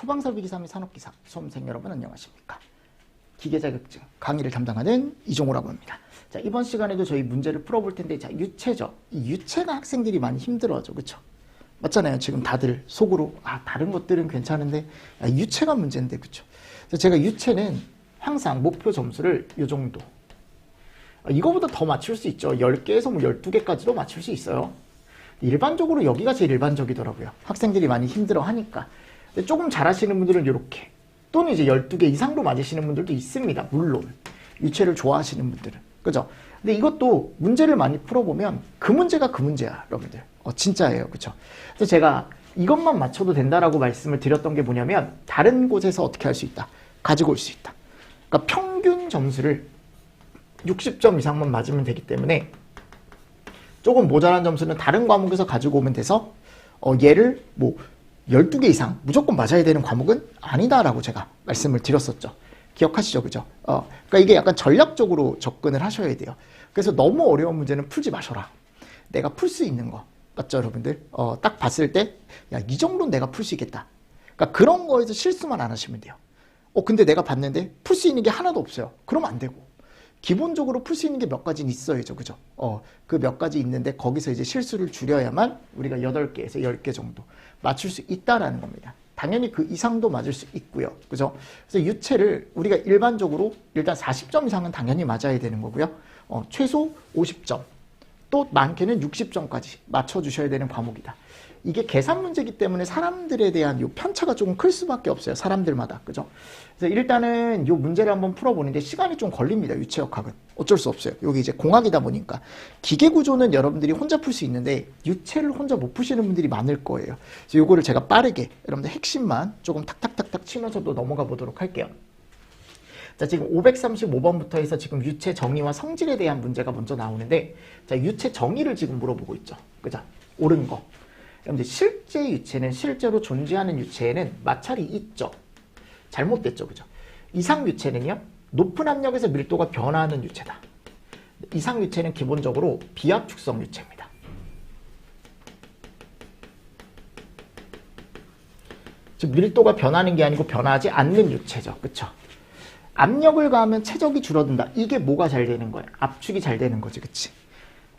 소방설비기사 및 산업기사 수험생 여러분 안녕하십니까? 기계자격증 강의를 담당하는 이종호라고 합니다. 자, 이번 시간에도 저희 문제를 풀어볼 텐데, 자, 유체죠. 이 유체가 학생들이 많이 힘들어하죠. 그쵸? 맞잖아요. 지금 다들 속으로, 다른 것들은 괜찮은데, 유체가 문제인데, 그쵸? 그래서 제가 유체는 항상 목표 점수를 요 정도. 이거보다 더 맞출 수 있죠. 10개에서 뭐 12개까지도 맞출 수 있어요. 일반적으로 여기가 제일 일반적이더라고요. 학생들이 많이 힘들어 하니까. 근데 조금 잘하시는 분들은 이렇게. 또는 이제 12개 이상도 맞으시는 분들도 있습니다. 물론. 유체를 좋아하시는 분들은. 그죠? 근데 이것도 문제를 많이 풀어보면 그 문제가 그 문제야, 여러분들. 진짜예요. 그쵸? 그래서 제가 이것만 맞춰도 된다라고 말씀을 드렸던 게 뭐냐면, 다른 곳에서 어떻게 할 수 있다? 가지고 올 수 있다. 그러니까 평균 점수를 60점 이상만 맞으면 되기 때문에 조금 모자란 점수는 다른 과목에서 가지고 오면 돼서 얘를 뭐 12개 이상 무조건 맞아야 되는 과목은 아니다라고 제가 말씀을 드렸었죠. 기억하시죠? 그죠? 그러니까 이게 약간 전략적으로 접근을 하셔야 돼요. 그래서 너무 어려운 문제는 풀지 마셔라. 내가 풀 수 있는 거. 맞죠, 여러분들? 딱 봤을 때, 야, 이 정도는 내가 풀 수 있겠다. 그러니까 그런 거에서 실수만 안 하시면 돼요. 근데 내가 봤는데 풀 수 있는 게 하나도 없어요. 그러면 안 되고. 기본적으로 풀 수 있는 게 몇 가지는 있어야죠. 그죠? 그 몇 가지 있는데 거기서 이제 실수를 줄여야만 우리가 8개에서 10개 정도 맞출 수 있다라는 겁니다. 당연히 그 이상도 맞을 수 있고요. 그죠? 그래서 유체를 우리가 일반적으로 일단 40점 이상은 당연히 맞아야 되는 거고요. 최소 50점, 또 많게는 60점까지 맞춰주셔야 되는 과목이다. 이게 계산 문제이기 때문에 사람들에 대한 요 편차가 조금 클 수밖에 없어요. 사람들마다. 그죠? 그래서 일단은 요 문제를 한번 풀어보는데 시간이 좀 걸립니다. 유체역학은. 어쩔 수 없어요. 여기 이제 공학이다 보니까. 기계구조는 여러분들이 혼자 풀 수 있는데 유체를 혼자 못 푸시는 분들이 많을 거예요. 그래서 요거를 제가 빠르게 여러분들 핵심만 조금 탁탁탁탁 치면서 또 넘어가 보도록 할게요. 자, 지금 535번부터 해서 지금 유체 정의와 성질에 대한 문제가 먼저 나오는데, 자, 유체 정의를 지금 물어보고 있죠. 그죠? 옳은 거. 여러분들 실제 유체는, 실제로 존재하는 유체에는 마찰이 있죠. 잘못됐죠. 그죠? 이상 유체는요, 높은 압력에서 밀도가 변화하는 유체다. 이상 유체는 기본적으로 비압축성 유체입니다. 즉 밀도가 변하는 게 아니고 변하지 않는 유체죠. 그쵸? 압력을 가하면 체적이 줄어든다. 이게 뭐가 잘 되는 거야? 압축이 잘 되는 거지. 그치?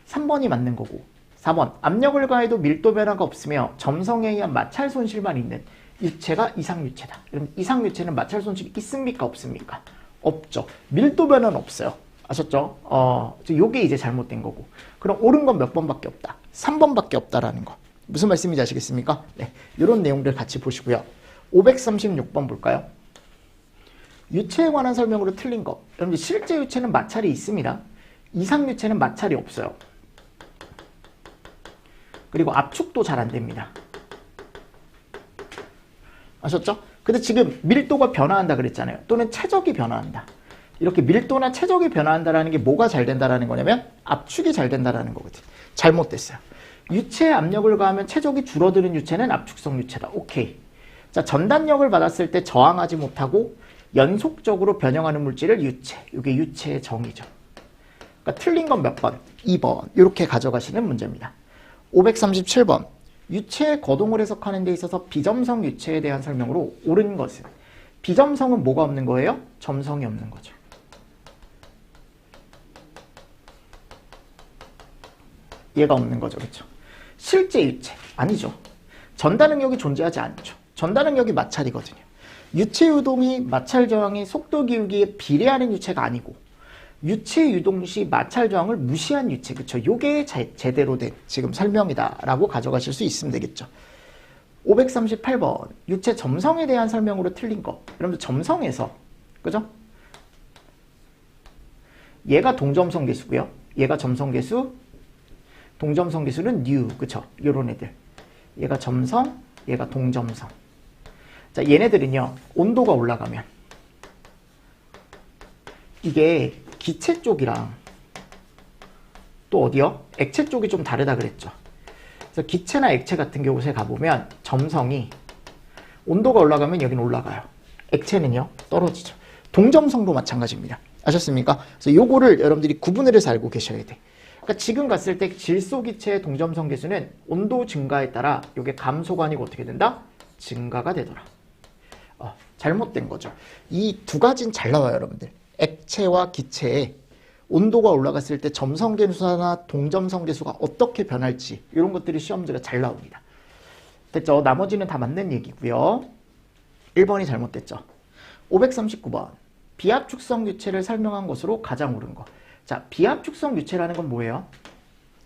3번이 맞는 거고. 4번. 압력을 가해도 밀도 변화가 없으며 점성에 의한 마찰 손실만 있는 유체가 이상유체다. 그럼 이상유체는 마찰 손실이 있습니까? 없습니까? 없죠. 밀도 변화는 없어요. 아셨죠? 요게 이제 잘못된 거고. 그럼 옳은 건 몇 번밖에 없다? 3번밖에 없다라는 거. 무슨 말씀인지 아시겠습니까? 네. 이런 내용들 같이 보시고요. 536번 볼까요? 유체에 관한 설명으로 틀린 거. 여러분들 실제 유체는 마찰이 있습니다. 이상 유체는 마찰이 없어요. 그리고 압축도 잘 안 됩니다. 아셨죠? 근데 지금 밀도가 변화한다 그랬잖아요. 또는 체적이 변화한다. 이렇게 밀도나 체적이 변화한다라는 게 뭐가 잘 된다라는 거냐면 압축이 잘 된다라는 거거든. 잘못됐어요. 유체에 압력을 가하면 체적이 줄어드는 유체는 압축성 유체다. 오케이. 자, 전단력을 받았을 때 저항하지 못하고 연속적으로 변형하는 물질을 유체. 이게 유체의 정의죠. 그러니까 틀린 건 몇 번? 2번. 이렇게 가져가시는 문제입니다. 537번. 유체의 거동을 해석하는 데 있어서 비점성 유체에 대한 설명으로 옳은 것은, 비점성은 뭐가 없는 거예요? 점성이 없는 거죠. 얘가 없는 거죠. 그렇죠? 실제 유체. 아니죠. 전다 능력이 존재하지 않죠. 전다 능력이 마찰이거든요. 유체 유동이 마찰 저항의 속도 기울기에 비례하는 유체가 아니고, 유체 유동 시 마찰 저항을 무시한 유체. 그쵸? 요게 제대로 된 지금 설명이다라고 가져가실 수 있으면 되겠죠. 538번. 유체 점성에 대한 설명으로 틀린 거. 여러분들 점성에서, 그죠? 얘가 동점성 계수고요. 얘가 점성 계수. 동점성 계수는 뉴. 그쵸? 요런 애들. 얘가 점성, 얘가 동점성. 자, 얘네들은요, 온도가 올라가면 이게 기체 쪽이랑 또 어디요? 액체 쪽이 좀 다르다 그랬죠. 그래서 기체나 액체 같은 경우에 가보면 점성이 온도가 올라가면 여기는 올라가요. 액체는요, 떨어지죠. 동점성도 마찬가지입니다. 아셨습니까? 그래서 요거를 여러분들이 구분을 해서 알고 계셔야 돼. 그러니까 지금 갔을 때 질소기체의 동점성 계수는 온도 증가에 따라 이게 감소가 아니고 어떻게 된다? 증가가 되더라. 잘못된 거죠. 이 두 가지는 잘 나와요, 여러분들. 액체와 기체의 온도가 올라갔을 때 점성계수나 동점성계수가 어떻게 변할지 이런 것들이 시험 문제가 잘 나옵니다. 됐죠? 나머지는 다 맞는 얘기고요. 1번이 잘못됐죠. 539번. 비압축성 유체를 설명한 것으로 가장 옳은 거. 자, 비압축성 유체라는 건 뭐예요?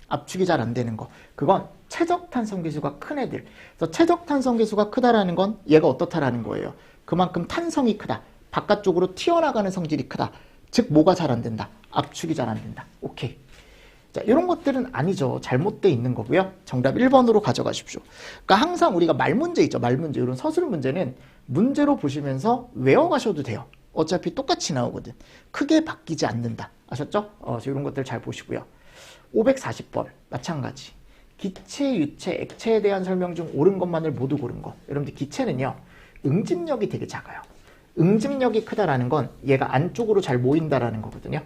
압축이 잘 안 되는 거. 그건 최적탄성계수가 큰 애들. 그래서 최적탄성계수가 크다라는 건 얘가 어떻다라는 거예요. 그만큼 탄성이 크다. 바깥쪽으로 튀어나가는 성질이 크다. 즉 뭐가 잘 안 된다. 압축이 잘 안 된다. 오케이. 자, 이런 것들은 아니죠. 잘못되어 있는 거고요. 정답 1번으로 가져가십시오. 그러니까 항상 우리가 말문제 있죠. 말문제. 이런 서술 문제는 문제로 보시면서 외워가셔도 돼요. 어차피 똑같이 나오거든. 크게 바뀌지 않는다. 아셨죠? 이런 것들 잘 보시고요. 540번 마찬가지. 기체, 유체, 액체에 대한 설명 중 옳은 것만을 모두 고른 거. 여러분들 기체는요. 응집력이 되게 작아요. 응집력이 크다라는 건 얘가 안쪽으로 잘 모인다라는 거거든요.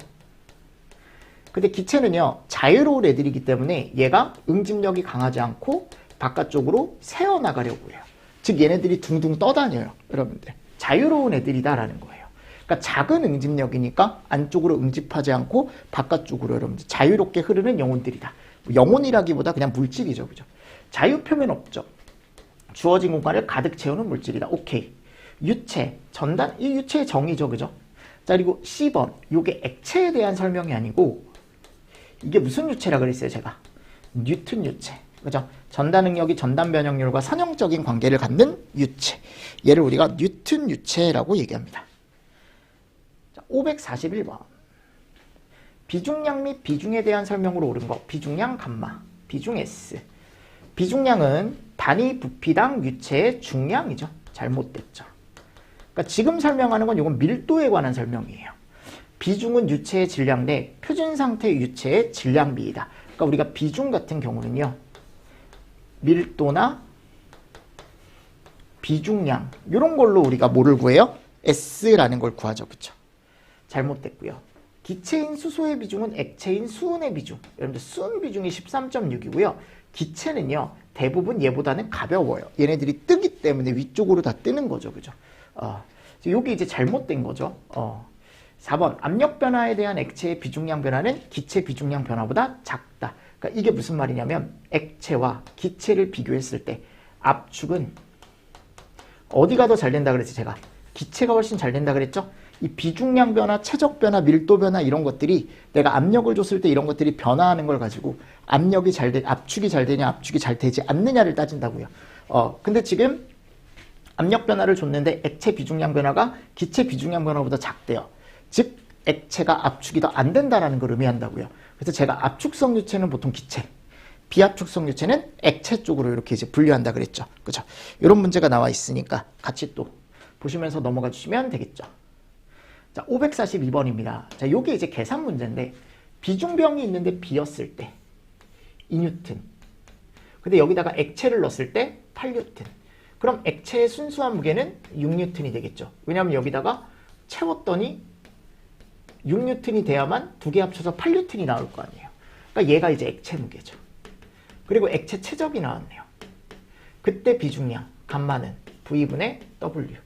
근데 기체는요. 자유로운 애들이기 때문에 얘가 응집력이 강하지 않고 바깥쪽으로 새어나가려고 해요. 즉 얘네들이 둥둥 떠다녀요. 여러분들. 자유로운 애들이다라는 거예요. 그러니까 작은 응집력이니까 안쪽으로 응집하지 않고 바깥쪽으로 여러분들 자유롭게 흐르는 영혼들이다. 영혼이라기보다 그냥 물질이죠. 그죠? 자유표면 없죠. 주어진 공간을 가득 채우는 물질이다. 오케이. 유체, 전단, 이 유체의 정의죠. 그죠? 자, 그리고 C번. 요게 액체에 대한 설명이 아니고 이게 무슨 유체라 그랬어요, 제가? 뉴턴 유체. 그죠? 전단 능력이 전단 변형률과 선형적인 관계를 갖는 유체. 얘를 우리가 뉴턴 유체라고 얘기합니다. 자, 541번. 비중량 및 비중에 대한 설명으로 옳은 거. 비중량 감마, 비중 S. 비중량은 단위 부피당 유체의 중량이죠. 잘못됐죠. 그러니까 지금 설명하는 건 이건 밀도에 관한 설명이에요. 비중은 유체의 질량 대 표준 상태 유체의 질량비이다. 그러니까 우리가 비중 같은 경우는요. 밀도나 비중량 이런 걸로 우리가 뭐를 구해요? S라는 걸 구하죠. 그렇죠? 잘못됐고요. 기체인 수소의 비중은 액체인 수은의 비중. 여러분들 수은 비중이 13.6이고요. 기체는요. 대부분 얘보다는 가벼워요. 얘네들이 뜨기 때문에 위쪽으로 다 뜨는 거죠. 그죠? 여기 이제 잘못된 거죠. 4번. 압력 변화에 대한 액체의 비중량 변화는 기체 비중량 변화보다 작다. 그러니까 이게 무슨 말이냐면 액체와 기체를 비교했을 때 압축은 어디가 더 잘 된다 그랬지 제가? 기체가 훨씬 잘 된다 그랬죠? 이 비중량 변화, 체적 변화, 밀도 변화 이런 것들이 내가 압력을 줬을 때 이런 것들이 변화하는 걸 가지고 압축이 잘 되냐, 압축이 잘 되지 않느냐를 따진다고요. 근데 지금 압력 변화를 줬는데 액체 비중량 변화가 기체 비중량 변화보다 작대요. 즉 액체가 압축이 더 안 된다라는 걸 의미한다고요. 그래서 제가 압축성 유체는 보통 기체, 비압축성 유체는 액체 쪽으로 이렇게 이제 분류한다 그랬죠. 그죠? 이런 문제가 나와 있으니까 같이 또 보시면서 넘어가 주시면 되겠죠. 자, 542번입니다. 자, 요게 이제 계산 문제인데 비중병이 있는데 비었을 때 2뉴튼. 근데 여기다가 액체를 넣었을 때 8뉴튼. 그럼 액체의 순수한 무게는 6뉴튼이 되겠죠. 왜냐하면 여기다가 채웠더니 6뉴튼이 돼야만 두 개 합쳐서 8뉴튼이 나올 거 아니에요. 그러니까 얘가 이제 액체 무게죠. 그리고 액체 최적이 나왔네요. 그때 비중량, 감마는 V분의 W.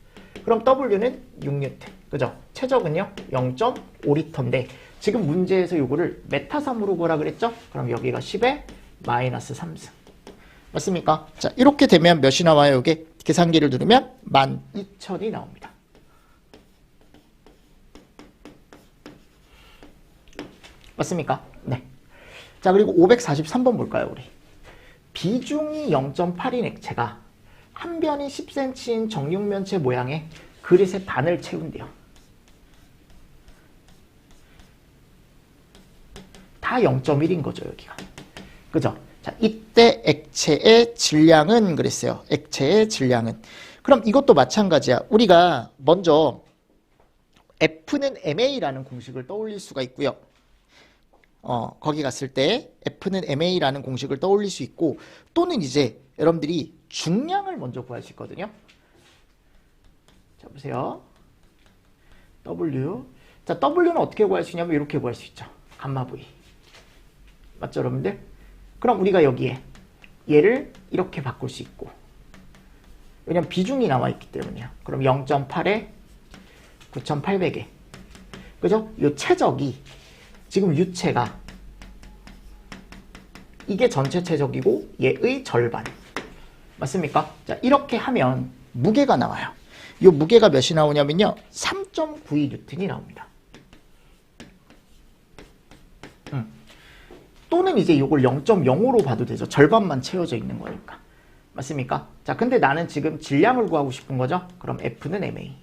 그럼 W는 6뉴튼. 그죠? 최적은요? 0.5리터인데 지금 문제에서 요거를 메타섬으로 보라 그랬죠? 그럼 여기가 10의 마이너스 3승. 맞습니까? 자, 이렇게 되면 몇이 나와요? 이게 계산기를 누르면 12,000이 나옵니다. 맞습니까? 네. 자, 그리고 543번 볼까요, 우리? 비중이 0.8인 액체가 한 변이 10cm인 정육면체 모양의 그릇의 반을 채운대요. 다 0.1인 거죠, 여기가. 그죠? 자, 이때 액체의 질량은 그랬어요. 액체의 질량은. 그럼 이것도 마찬가지야. 우리가 먼저 F는 MA라는 공식을 떠올릴 수가 있고요. 거기 갔을 때 F는 MA라는 공식을 떠올릴 수 있고 또는 이제 여러분들이 중량을 먼저 구할 수 있거든요. 자, 보세요. W. 자, W는 어떻게 구할 수 있냐면 이렇게 구할 수 있죠. 감마 V. 맞죠, 여러분들? 그럼 우리가 여기에 얘를 이렇게 바꿀 수 있고 왜냐면 비중이 나와 있기 때문이야. 그럼 0.8에 9,800에. 그죠? 요 최적이 지금 유체가 이게 전체 최적이고 얘의 절반. 맞습니까? 자, 이렇게 하면 무게가 나와요. 요 무게가 몇이 나오냐면요. 3.92N이 나옵니다. 또는 이제 이걸 0.05로 봐도 되죠. 절반만 채워져 있는 거니까. 맞습니까? 자, 근데 나는 지금 질량을 구하고 싶은 거죠. 그럼 F는 MA.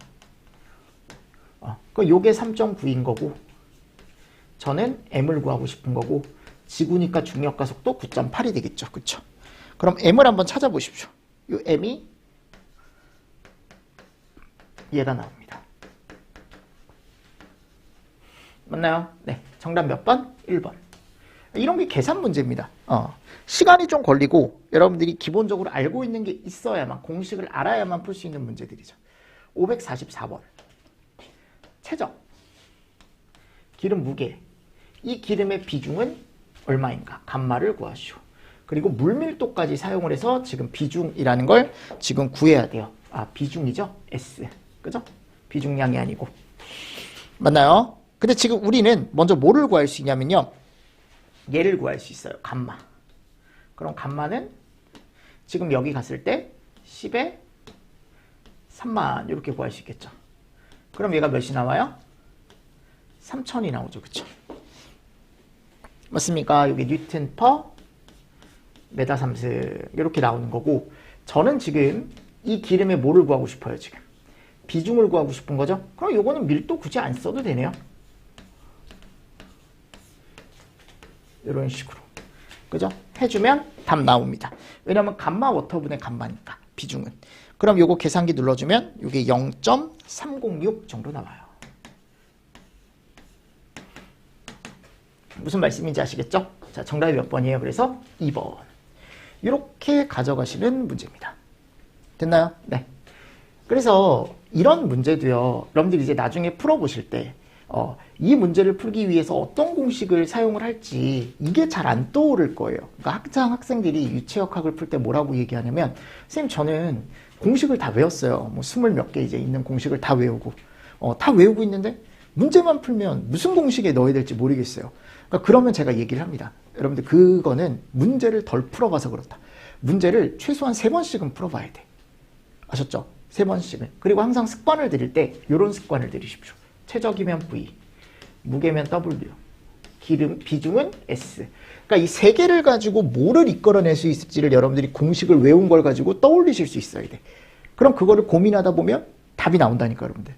그 요게 3.9인 거고 저는 M을 구하고 싶은 거고 지구니까 중력과 속도 9.8이 되겠죠. 그쵸? 그럼 M을 한번 찾아보십시오. 요 M이 얘가 나옵니다. 맞나요? 네. 정답 몇 번? 1번. 이런 게 계산 문제입니다. 시간이 좀 걸리고 여러분들이 기본적으로 알고 있는 게 있어야만, 공식을 알아야만 풀 수 있는 문제들이죠. 544번. 최적. 기름 무게. 이 기름의 비중은 얼마인가? 감마를 구하시오. 그리고 물밀도까지 사용을 해서 지금 비중이라는 걸 지금 구해야 돼요. 아, 비중이죠? S. 그죠? 비중량이 아니고. 맞나요? 근데 지금 우리는 먼저 뭐를 구할 수 있냐면요. 얘를 구할 수 있어요. 감마. 그럼 감마는 지금 여기 갔을 때 10에 3만 이렇게 구할 수 있겠죠. 그럼 얘가 몇이 나와요? 3000이 나오죠. 그쵸? 맞습니까? 여기 뉴튼 퍼 메다 삼승 이렇게 나오는 거고 저는 지금 이 기름에 뭐를 구하고 싶어요. 지금 비중을 구하고 싶은 거죠. 그럼 요거는 밀도 굳이 안 써도 되네요. 이런 식으로. 그죠? 해주면 답 나옵니다. 왜냐면 감마 워터분의 감마니까 비중은. 그럼 요거 계산기 눌러주면 요게 0.306 정도 나와요. 무슨 말씀인지 아시겠죠? 자, 정답이 몇 번이에요? 그래서 2번. 이렇게 가져가시는 문제입니다. 됐나요? 네. 그래서 이런 문제도요. 여러분들이 이제 나중에 풀어보실 때 이 문제를 풀기 위해서 어떤 공식을 사용을 할지 이게 잘 안 떠오를 거예요. 그러니까 학생들이 유체역학을 풀 때 뭐라고 얘기하냐면 선생님 저는 공식을 다 외웠어요. 뭐 20몇 개 이제 있는 공식을 다 외우고 다 외우고 있는데 문제만 풀면 무슨 공식에 넣어야 될지 모르겠어요. 그러니까 그러면 제가 얘기를 합니다. 여러분들 그거는 문제를 덜 풀어봐서 그렇다. 문제를 최소한 3번씩은 풀어봐야 돼. 아셨죠? 3번씩은. 그리고 항상 습관을 들일 때 이런 습관을 들이십시오. 최적이면 V, 무게면 W, 기름 비중은 S. 그러니까 이 3개를 가지고 뭐를 이끌어낼 수 있을지를 여러분들이 공식을 외운 걸 가지고 떠올리실 수 있어야 돼. 그럼 그거를 고민하다 보면 답이 나온다니까 여러분들.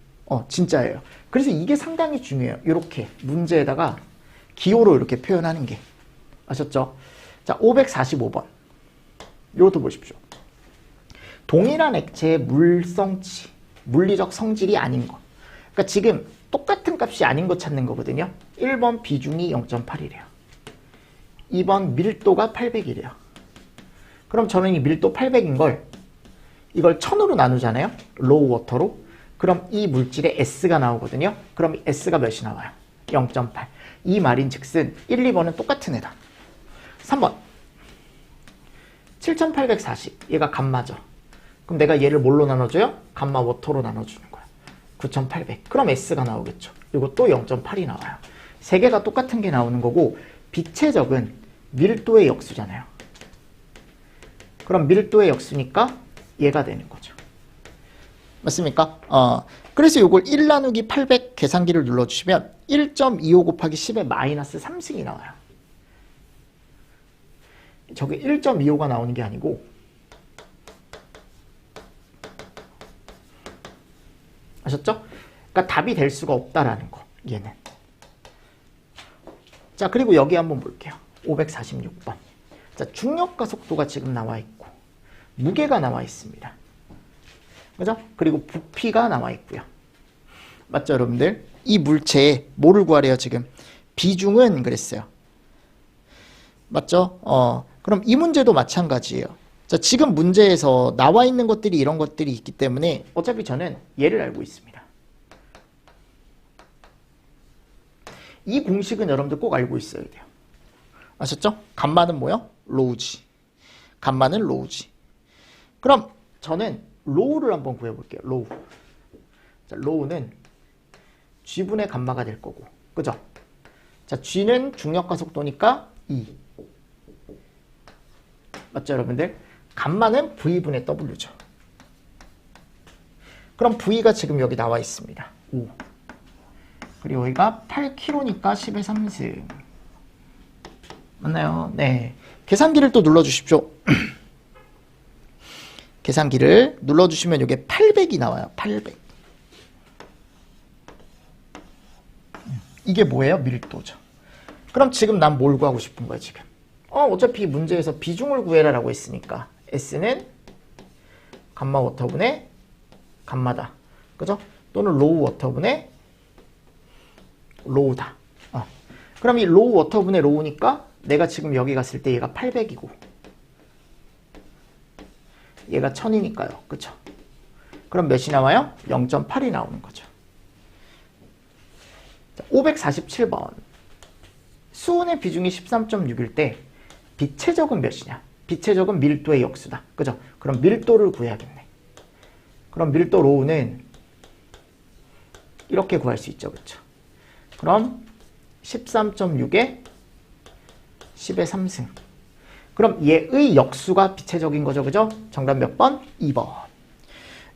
진짜예요. 그래서 이게 상당히 중요해요. 이렇게 문제에다가 기호로 이렇게 표현하는 게. 아셨죠? 자, 545번. 이것도 보십시오. 동일한 액체의 물성치, 물리적 성질이 아닌 것. 그러니까 지금 똑같은 값이 아닌 거 찾는 거거든요. 1번 비중이 0.8이래요. 2번 밀도가 800이래요. 그럼 저는 이 밀도 800인 걸 이걸 1000으로 나누잖아요. 로우 워터로. 그럼 이 물질의 S가 나오거든요. 그럼 S가 몇이 나와요? 0.8. 이 말인 즉슨 1, 2번은 똑같은 애다. 3번 7840. 얘가 감마죠. 그럼 내가 얘를 뭘로 나눠줘요? 감마 워터로 나눠주는 거야. 9800. 그럼 S가 나오겠죠. 이거 또 0.8이 나와요. 3개가 똑같은 게 나오는 거고 빛의 적은 밀도의 역수잖아요. 그럼 밀도의 역수니까 얘가 되는 거죠. 맞습니까? 그래서 이걸 1 나누기 800 계산기를 눌러주시면 1.25 곱하기 10의 마이너스 3승이 나와요. 저게 1.25가 나오는 게 아니고 아셨죠? 그러니까 답이 될 수가 없다라는 거. 얘는. 자, 그리고 여기 한번 볼게요. 546번. 자, 중력과 속도가 지금 나와 있고 무게가 나와 있습니다. 그죠? 그리고 부피가 나와 있고요. 맞죠, 여러분들? 이 물체에 뭐를 구하래요, 지금? 비중은 그랬어요. 맞죠? 그럼 이 문제도 마찬가지예요. 자, 지금 문제에서 나와 있는 것들이 이런 것들이 있기 때문에 어차피 저는 얘를 알고 있습니다. 이 공식은 여러분들 꼭 알고 있어야 돼요. 아셨죠? 감마는 뭐요? 로우지. 감마는 로우지. 그럼 저는 로우를 한번 구해볼게요. 로우. 자, 로우는 G분의 감마가 될 거고. 그죠? 자, G는 중력과 속도니까 2. 맞죠, 여러분들? 감마는 V분의 W죠. 그럼 V가 지금 여기 나와 있습니다. 5. 그리고 여기가 8kg니까 10의 3승. 맞나요? 네. 계산기를 또 눌러주십시오. 계산기를 눌러주시면 이게 800이 나와요. 800. 이게 뭐예요? 밀도죠. 그럼 지금 난 뭘 구하고 싶은 거야, 지금? 어차피 문제에서 비중을 구해라 라고 했으니까 S는 감마 워터분의 감마다. 그죠? 또는 로우 워터분의 로우다. 그럼 이 로우 워터분의 로우니까 내가 지금 여기 갔을 때 얘가 800이고 얘가 1000이니까요. 그쵸? 그럼 몇이 나와요? 0.8이 나오는 거죠. 547번. 수온의 비중이 13.6일 때 빛의 적은 몇이냐? 빛의 적은 밀도의 역수다. 그죠? 그럼 밀도를 구해야겠네. 그럼 밀도 로우는 이렇게 구할 수 있죠. 그쵸? 그럼 13.6에 10의 3승. 그럼 얘의 역수가 빛의 적인 거죠. 그죠? 정답 몇 번? 2번.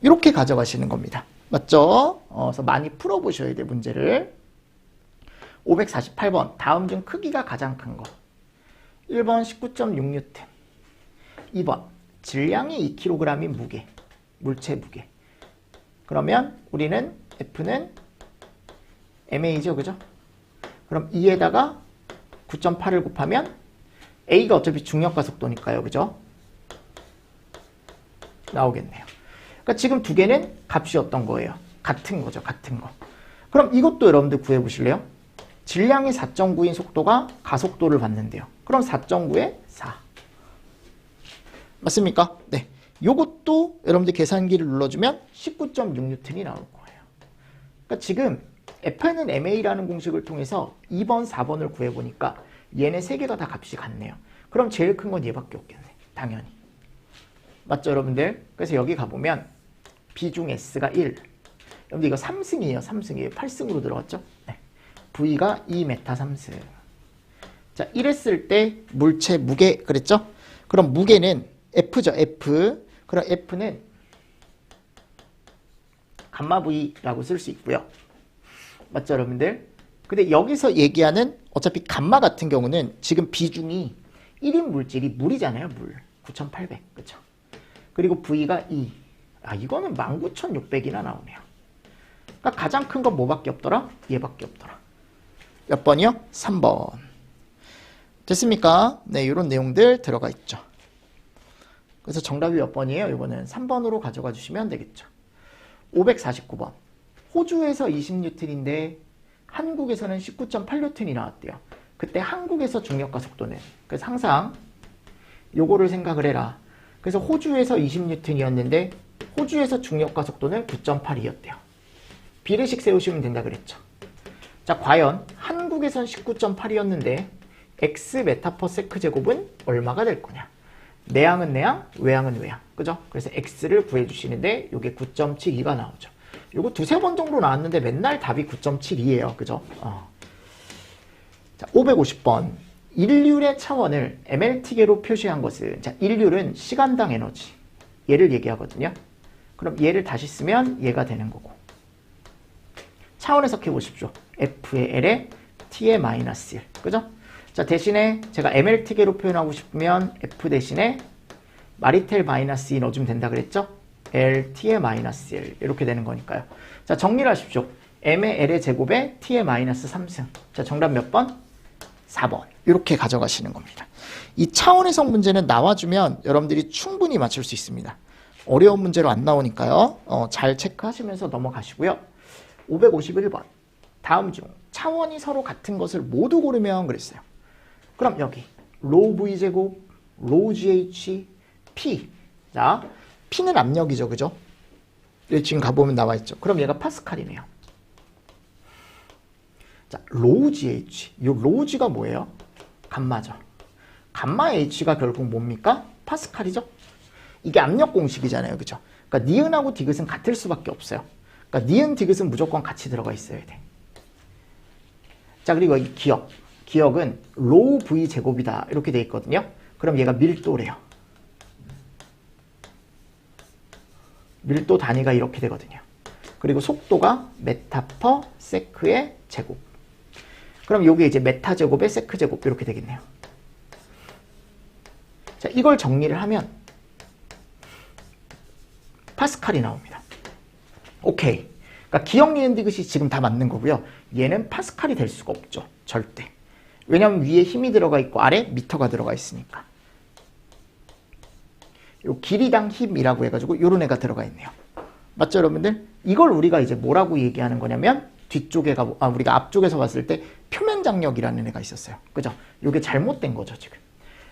이렇게 가져가시는 겁니다. 맞죠? 그래서 많이 풀어보셔야 돼, 문제를. 548번. 다음 중 크기가 가장 큰 거. 1번 19.6N. 2번 질량이 2kg인 무게. 물체 무게. 그러면 우리는 F는 MA죠. 그죠? 그럼 2에다가 9.8을 곱하면 A가 어차피 중력과 속도니까요. 그죠? 나오겠네요. 그러니까 지금 두 개는 값이 어떤 거예요? 같은 거죠. 같은 거. 그럼 이것도 여러분들 구해보실래요? 질량이 4.9인 속도가 가속도를 받는데요. 그럼 4.9에 4. 맞습니까? 네. 요것도 여러분들 계산기를 눌러주면 19.6N이 나올 거예요. 그러니까 지금 F는 MA라는 공식을 통해서 2번, 4번을 구해보니까 얘네 세 개가 다 값이 같네요. 그럼 제일 큰 건 얘밖에 없겠네. 당연히. 맞죠, 여러분들? 그래서 여기 가보면 비중 S가 1. 여러분들 이거 3승이에요. 3승이에요. 8승으로 들어갔죠? 네. V가 2m 3승. 자, 이랬을 때 물체 무게 그랬죠? 그럼 무게는 F죠. F. 그럼 F는 감마 V라고 쓸 수 있고요. 맞죠, 여러분들? 근데 여기서 얘기하는 어차피 감마 같은 경우는 지금 비중이 1인 물질이 물이잖아요. 물. 9,800. 그쵸? 그리고 V가 2. 이거는 19,600이나 나오네요. 그러니까 가장 큰 건 뭐밖에 없더라? 얘밖에 없더라. 몇 번이요? 3번. 됐습니까? 네, 이런 내용들 들어가 있죠. 그래서 정답이 몇 번이에요? 이거는 3번으로 가져가 주시면 되겠죠. 549번. 호주에서 20N인데 한국에서는 19.8N이 나왔대요. 그때 한국에서 중력과 속도는. 그래서 항상 요거를 생각을 해라. 그래서 호주에서 20N이었는데 호주에서 중력과 속도는 9.8이었대요. 비례식 세우시면 된다 그랬죠. 자, 과연 한국에선 19.8이었는데 x 메타/세크 제곱은 얼마가 될 거냐? 내항은 내항, 외항은 외항. 그죠? 그래서 x를 구해주시는데 이게 9.72가 나오죠. 요거 두세 번 정도 나왔는데 맨날 답이 9.72예요. 그죠? 자, 550번. 일률의 차원을 mLT계로 표시한 것은, 자, 일률은 시간당 에너지. 얘를 얘기하거든요. 그럼 얘를 다시 쓰면 얘가 되는 거고. 차원 해석해 보십시오. F의 L에 T의 마이너스 1. 그죠? 자, 대신에 제가 mLT계로 표현하고 싶으면 F 대신에 마리텔 마이너스 2 넣어주면 된다 그랬죠? L, T의 마이너스 1. 이렇게 되는 거니까요. 자, 정리를 하십시오. M의 L의 제곱에 T의 마이너스 3승. 자, 정답 몇 번? 4번. 이렇게 가져가시는 겁니다. 이 차원 해석 문제는 나와주면 여러분들이 충분히 맞출 수 있습니다. 어려운 문제로 안 나오니까요. 잘 체크하시면서 넘어가시고요. 551번. 다음 중 차원이 서로 같은 것을 모두 고르면 그랬어요. 그럼 여기 로우 V 제곱, 로우 GH, P. 자, P는 압력이죠. 그죠? 여기 지금 가보면 나와 있죠. 그럼 얘가 파스칼이네요. 자, 로우 GH. 이 로우 G가 뭐예요? 감마죠. 감마 H가 결국 뭡니까? 파스칼이죠? 이게 압력 공식이잖아요. 그죠? 그러니까 니은하고 디귿은 같을 수밖에 없어요. 그러니까 니은, 디귿은 무조건 같이 들어가 있어야 돼. 자, 그리고 여기 기억. 기억은 로우 V 제곱이다. 이렇게 돼 있거든요. 그럼 얘가 밀도래요. 밀도 단위가 이렇게 되거든요. 그리고 속도가 메타 퍼 세크의 제곱. 그럼 요게 이제 메타 제곱의 세크 제곱 이렇게 되겠네요. 자, 이걸 정리를 하면 파스칼이 나옵니다. 오케이. 그러니까 기억, 니은, 디귿이 지금 다 맞는 거고요. 얘는 파스칼이 될 수가 없죠. 절대. 왜냐면 위에 힘이 들어가 있고 아래 미터가 들어가 있으니까. 요 길이당 힘이라고 해가지고 요런 애가 들어가 있네요. 맞죠, 여러분들? 이걸 우리가 이제 뭐라고 얘기하는 거냐면 뒤쪽에가 우리가 앞쪽에서 봤을 때 표면 장력이라는 애가 있었어요. 그죠? 요게 잘못된 거죠, 지금.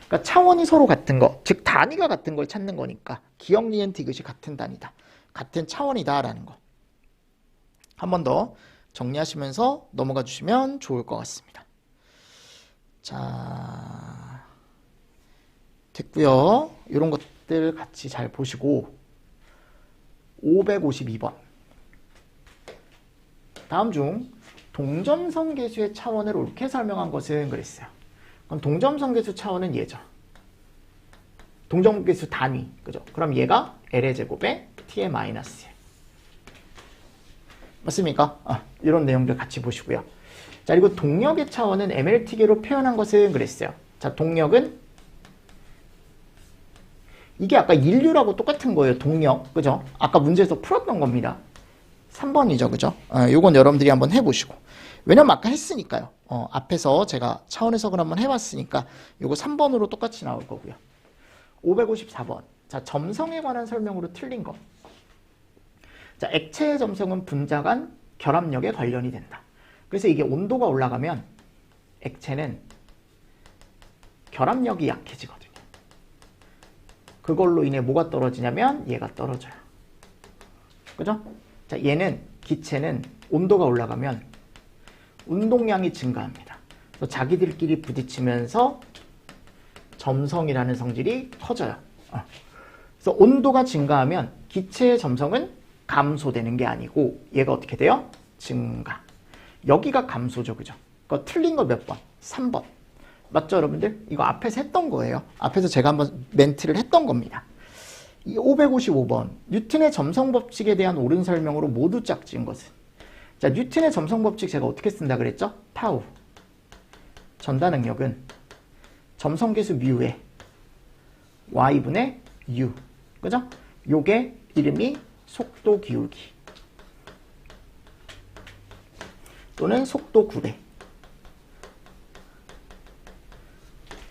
그러니까 차원이 서로 같은 거, 즉 단위가 같은 걸 찾는 거니까 기억, 니은, 디귿이 같은 단위다. 같은 차원이다라는 거. 한 번 더 정리하시면서 넘어가 주시면 좋을 것 같습니다. 자, 됐고요. 이런 것들 같이 잘 보시고 552번. 다음 중 동점성계수의 차원을 옳게 설명한 것은 그랬어요. 그럼 동점성계수 차원은 얘죠. 동점계수 단위, 그죠? 그럼 얘가 L의 제곱에 T의 마이너스 1. 맞습니까? 이런 내용들 같이 보시고요. 자, 그리고 동력의 차원은 MLT계로 표현한 것은 그랬어요. 자, 동력은 이게 아까 인류라고 똑같은 거예요. 동력, 그죠? 아까 문제에서 풀었던 겁니다. 3번이죠, 그죠? 요건 여러분들이 한번 해보시고. 왜냐면 아까 했으니까요. 앞에서 제가 차원 해석을 한번 해봤으니까 요거 3번으로 똑같이 나올 거고요. 554번. 자, 점성에 관한 설명으로 틀린 거. 자, 액체의 점성은 분자 간 결합력에 관련이 된다. 그래서 이게 온도가 올라가면 액체는 결합력이 약해지거든요. 그걸로 인해 뭐가 떨어지냐면 얘가 떨어져요. 그죠? 자, 얘는 기체는 온도가 올라가면 운동량이 증가합니다. 그래서 자기들끼리 부딪히면서 점성이라는 성질이 커져요. 그래서 온도가 증가하면 기체의 점성은 감소되는 게 아니고 얘가 어떻게 돼요? 증가. 여기가 감소죠, 그죠? 그거 틀린 거 몇 번? 3번. 맞죠, 여러분들? 이거 앞에서 했던 거예요. 앞에서 제가 한번 멘트를 했던 겁니다. 이 555번. 뉴턴의 점성 법칙에 대한 옳은 설명으로 모두 짝지은 것은. 자, 뉴턴의 점성 법칙 제가 어떻게 쓴다 그랬죠? 타우. 전다 능력은 점성계수 뮤에 y분의 u. 그죠? 요게 이름이 속도 기울기 또는 속도 구대.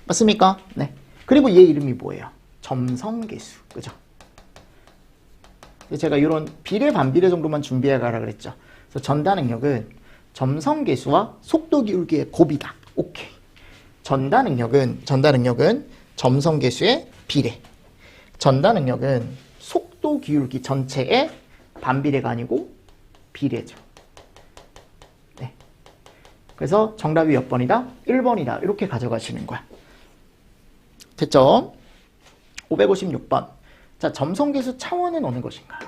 맞습니까? 네. 그리고 얘 이름이 뭐예요? 점성계수. 그죠? 제가 이런 비례 반비례 정도만 준비해 가라 그랬죠. 그래서 전다 능력은 점성계수와 속도 기울기의 곱이다. 오케이. 전다 능력은 점성계수의 비례. 전다 능력은 속도 기울기 전체의 반비례가 아니고 비례죠. 네. 그래서 정답이 몇 번이다? 1번이다. 이렇게 가져가시는 거야. 됐죠? 556번. 자, 점성계수 차원은 어느 것인가?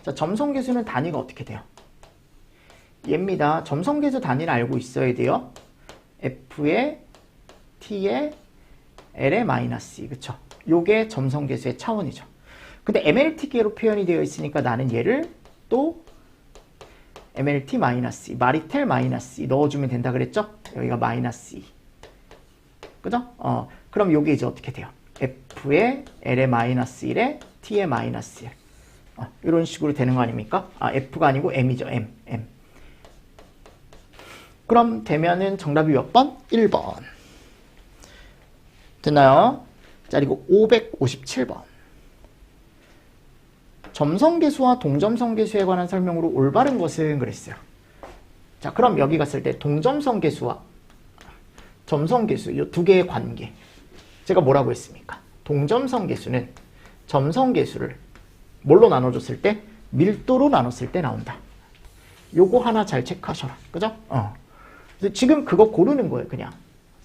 자, 점성계수는 단위가 어떻게 돼요? 얘입니다. 점성계수 단위를 알고 있어야 돼요. F의 T의 L의 마이너스 2. 그쵸? 요게 점성계수의 차원이죠. 근데 MLT계로 표현이 되어 있으니까 나는 얘를 또 MLT 마이너스 2, 마리텔 마이너스 2 넣어주면 된다 그랬죠? 여기가 마이너스 2. 그죠? 그럼 요게 이제 어떻게 돼요? F의 L의 마이너스 1에 T의 마이너스 1. 이런 식으로 되는 거 아닙니까? F가 아니고 M이죠. M. 그럼 되면은 정답이 몇 번? 1번. 됐나요? 자, 그리고 557번. 점성계수와 동점성계수에 관한 설명으로 올바른 것은 그랬어요. 자, 그럼 여기 갔을 때 동점성계수와 점성계수 이 두 개의 관계. 제가 뭐라고 했습니까? 동점성계수는 점성계수를 뭘로 나눠줬을 때? 밀도로 나눴을 때 나온다. 요거 하나 잘 체크하셔라. 그죠? 지금 그거 고르는 거예요. 그냥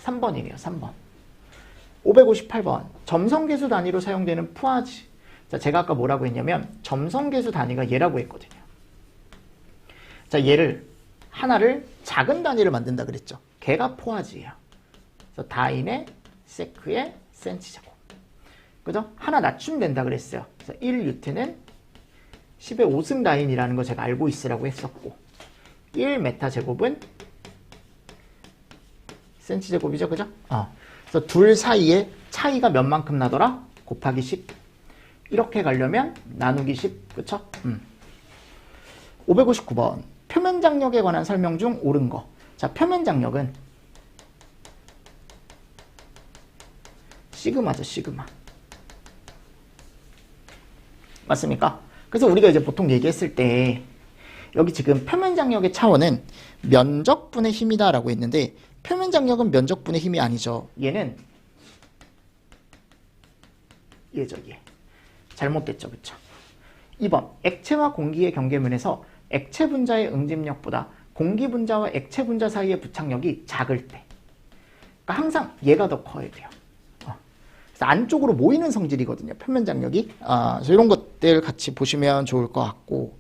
3번이네요. 3번. 558번. 점성계수 단위로 사용되는 푸아즈. 자, 제가 아까 뭐라고 했냐면 점성계수 단위가 얘라고 했거든요. 자, 얘를 하나를 작은 단위를 만든다 그랬죠. 걔가 포화지예요. 그래서 다인의 세크의 센치제곱. 그죠? 하나 낮추면 된다 그랬어요. 그래서 1뉴턴은 10의 5승 다인이라는 거 제가 알고 있으라고 했었고 1메타 제곱은 센치제곱이죠. 그죠? 그래서 둘 사이에 차이가 몇 만큼 나더라? 곱하기 10. 이렇게 가려면 나누기 10. 그쵸? 559번. 표면 장력에 관한 설명 중 옳은 거. 자, 표면 장력은 시그마죠, 시그마. 맞습니까? 그래서 우리가 이제 보통 얘기했을 때 여기 지금 표면 장력의 차원은 면적분의 힘이다라고 했는데 표면 장력은 면적분의 힘이 아니죠. 얘는 얘죠, 얘. 잘못됐죠, 그쵸? 2번. 액체와 공기의 경계면에서 액체 분자의 응집력보다 공기 분자와 액체 분자 사이의 부착력이 작을 때. 그러니까 항상 얘가 더 커야 돼요. 그래서 안쪽으로 모이는 성질이거든요, 표면 장력이. 그래서 이런 것들 같이 보시면 좋을 것 같고.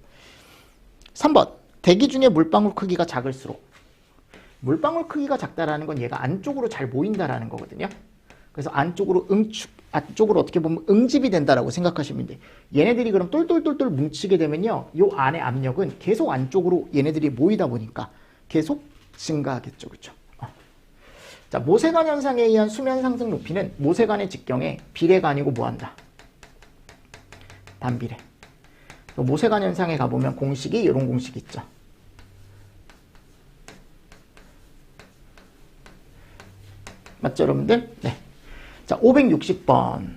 3번. 대기 중에 물방울 크기가 작을수록. 물방울 크기가 작다라는 건 얘가 안쪽으로 잘 모인다라는 거거든요. 그래서 안쪽으로 어떻게 보면 응집이 된다라고 생각하시면 돼요. 얘네들이 그럼 똘똘똘똘 뭉치게 되면요, 요 안에 압력은 계속 안쪽으로 얘네들이 모이다 보니까 계속 증가하겠죠, 그렇죠? 자, 모세관 현상에 의한 수면 상승 높이는 모세관의 직경에 비례가 아니고 뭐한다? 단비례. 모세관 현상에 가보면 공식이 이런 공식 있죠. 맞죠, 여러분들? 네. 자, 560번.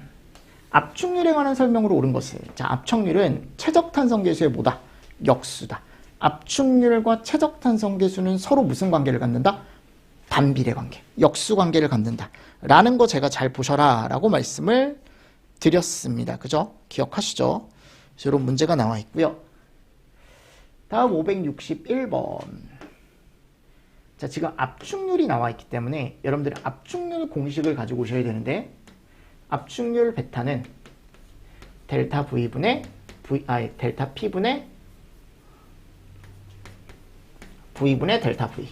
압축률에 관한 설명으로 옳은 것은, 자, 압축률은 최적탄성계수의 뭐다? 역수다. 압축률과 최적탄성계수는 서로 무슨 관계를 갖는다? 반비례 관계, 역수 관계를 갖는다. 라는 거 제가 잘 보셔라 라고 말씀을 드렸습니다. 그죠? 기억하시죠? 이런 문제가 나와 있고요. 다음 561번. 자, 지금 압축률이 나와 있기 때문에 여러분들이 압축률 공식을 가지고 오셔야 되는데, 압축률 베타는 델타 V분의 델타 P분의 V분의 델타 V.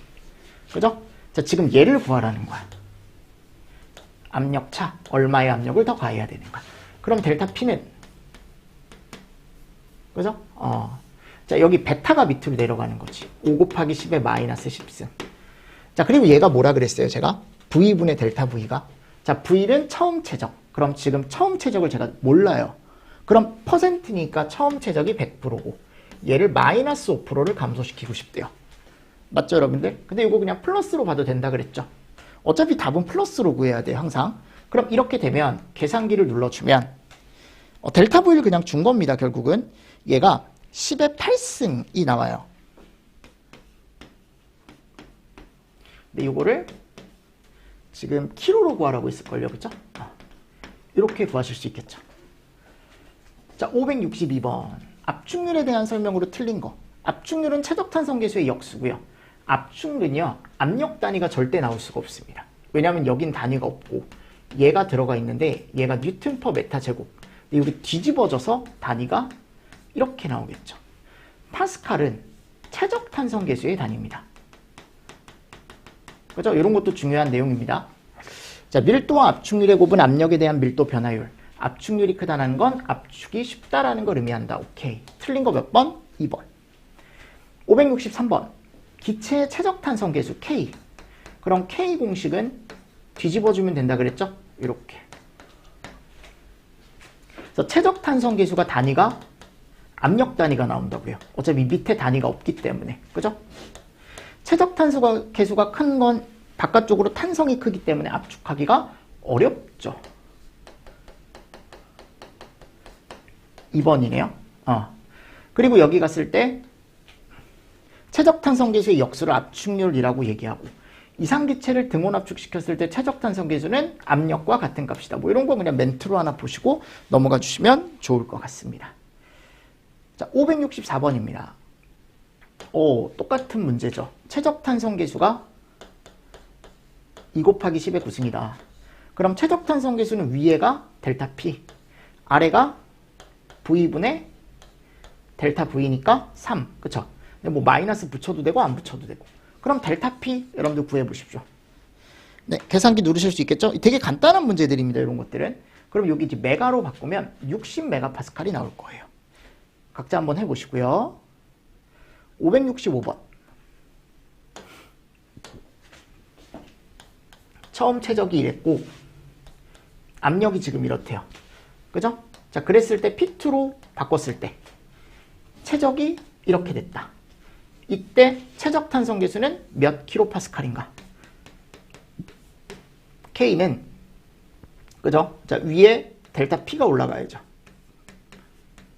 그죠? 자, 지금 얘를 구하라는 거야. 압력차, 얼마의 압력을 더 가해야 되는 거야. 그럼 델타 P는, 그죠? 자, 여기 베타가 밑으로 내려가는 거지. 5 곱하기 10의 마이너스 10승. 자, 그리고 얘가 뭐라 그랬어요, 제가? V분의 델타 V가. 자, V는 처음 최적. 그럼 지금 처음 최적을 제가 몰라요. 그럼 퍼센트니까 처음 최적이 100%고 얘를 마이너스 5%를 감소시키고 싶대요. 맞죠, 여러분들? 근데 이거 그냥 플러스로 봐도 된다 그랬죠? 어차피 답은 플러스로 구해야 돼요, 항상. 그럼 이렇게 되면 계산기를 눌러주면 델타 V를 그냥 준 겁니다, 결국은. 얘가 10의 8승이 나와요. 근데 이거를 지금 키로로 구하라고 했을걸요, 그쵸? 이렇게 구하실 수 있겠죠. 자, 562번. 압축률에 대한 설명으로 틀린 거. 압축률은 최적탄성계수의 역수고요. 압축률은요, 압력 단위가 절대 나올 수가 없습니다. 왜냐하면 여긴 단위가 없고 얘가 들어가 있는데 얘가 뉴턴 퍼 메타 제곱. 여기 뒤집어져서 단위가 이렇게 나오겠죠. 파스칼은 최적탄성계수의 단위입니다. 그죠? 이런 것도 중요한 내용입니다. 자, 밀도와 압축률의 곱은 압력에 대한 밀도 변화율. 압축률이 크다는 건 압축이 쉽다라는 걸 의미한다. 오케이. 틀린 거 몇 번? 2번. 563번. 기체의 최적탄성계수 K. 그럼 K 공식은 뒤집어주면 된다 그랬죠? 이렇게. 그래서 최적탄성계수가 단위가 압력 단위가 나온다고요. 어차피 밑에 단위가 없기 때문에. 그죠? 최적탄성계수가 큰 건 바깥쪽으로 탄성이 크기 때문에 압축하기가 어렵죠. 2번이네요. 그리고 여기 갔을 때 최적탄성계수의 역수를 압축률이라고 얘기하고 이상기체를 등온 압축시켰을 때 최적탄성계수는 압력과 같은 값이다. 뭐 이런 거 그냥 멘트로 하나 보시고 넘어가 주시면 좋을 것 같습니다. 자, 564번입니다. 똑같은 문제죠. 최적탄성계수가 2 곱하기 10의 9승이다. 그럼 최적탄성계수는 위에가 델타 P, 아래가 V분의 델타 V니까 3. 그쵸? 근데 뭐 마이너스 붙여도 되고 안 붙여도 되고. 그럼 델타 P 여러분들 구해보십시오. 네, 계산기 누르실 수 있겠죠? 되게 간단한 문제들입니다. 이런 것들은. 그럼 여기 이제 메가로 바꾸면 60메가파스칼이 나올 거예요. 각자 한번 해보시고요. 565번. 처음 최적이 이랬고 압력이 지금 이렇대요. 그죠? 자, 그랬을 때 P2로 바꿨을 때 최적이 이렇게 됐다. 이때 최적 탄성 계수는 몇 킬로파스칼인가? K는 그죠? 자, 위에 델타 P가 올라가야죠.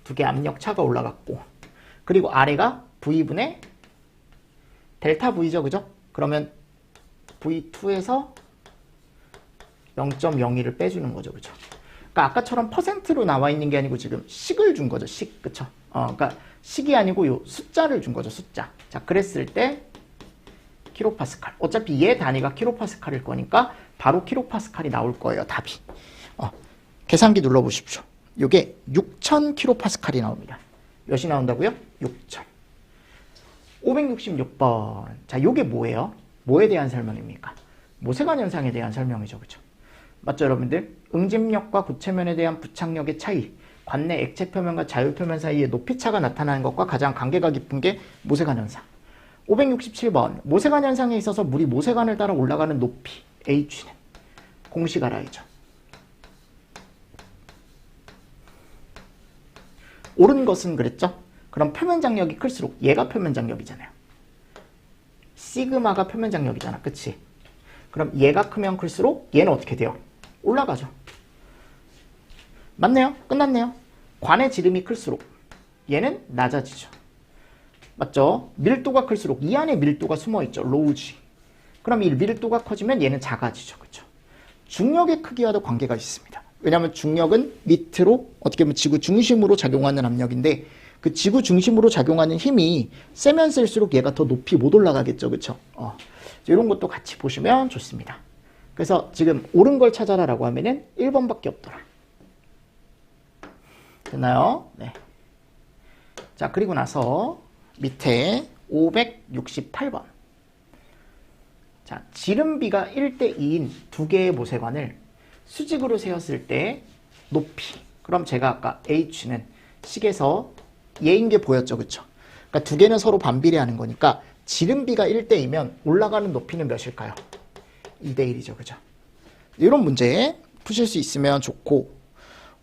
두 개 압력 차가 올라갔고 그리고 아래가 V분의 델타 V죠. 그죠? 그러면 V2에서 0.01을 빼주는 거죠. 그죠? 그러니까 아까처럼 퍼센트로 나와 있는 게 아니고 지금 식을 준 거죠. 식. 그쵸? 그러니까 식이 아니고 요 숫자를 준 거죠. 숫자. 자, 그랬을 때 킬로파스칼. 어차피 얘 단위가 킬로파스칼일 거니까 바로 킬로파스칼이 나올 거예요. 답이. 계산기 눌러보십시오. 요게 6000 킬로파스칼이 나옵니다. 몇이 나온다고요? 6000. 566번. 자, 요게 뭐예요? 뭐에 대한 설명입니까? 모세관 현상에 대한 설명이죠. 그죠? 맞죠, 여러분들? 응집력과 고체면에 대한 부착력의 차이, 관내 액체 표면과 자유 표면 사이에 높이 차가 나타나는 것과 가장 관계가 깊은 게 모세관 현상. 567번. 모세관 현상에 있어서 물이 모세관을 따라 올라가는 높이, H는 공식 알아야죠. 옳은 것은 그랬죠? 그럼 표면 장력이 클수록 얘가 표면 장력이잖아요. 시그마가 표면 장력이잖아. 그치? 그럼 얘가 크면 클수록 얘는 어떻게 돼요? 올라가죠. 맞네요. 끝났네요. 관의 지름이 클수록 얘는 낮아지죠. 맞죠? 밀도가 클수록 이 안에 밀도가 숨어있죠. 로우 G. 그럼 이 밀도가 커지면 얘는 작아지죠. 그렇죠? 중력의 크기와도 관계가 있습니다. 왜냐하면 중력은 밑으로 어떻게 보면 지구 중심으로 작용하는 압력인데 그 지구 중심으로 작용하는 힘이 세면 셀수록 얘가 더 높이 못 올라가겠죠. 그렇죠? 이런 것도 같이 보시면 좋습니다. 그래서 지금 옳은 걸 찾아라라고 하면은 1번밖에 없더라. 됐나요? 네. 자, 그리고 나서 밑에 568번. 자, 지름비가 1대2인 두 개의 모세관을 수직으로 세웠을 때 높이. 그럼 제가 아까 H는 식에서 얘인 게 보였죠. 그쵸? 그러니까 두 개는 서로 반비례하는 거니까 지름비가 1대2면 올라가는 높이는 몇일까요? 2대1이죠. 그죠? 이런 문제 푸실 수 있으면 좋고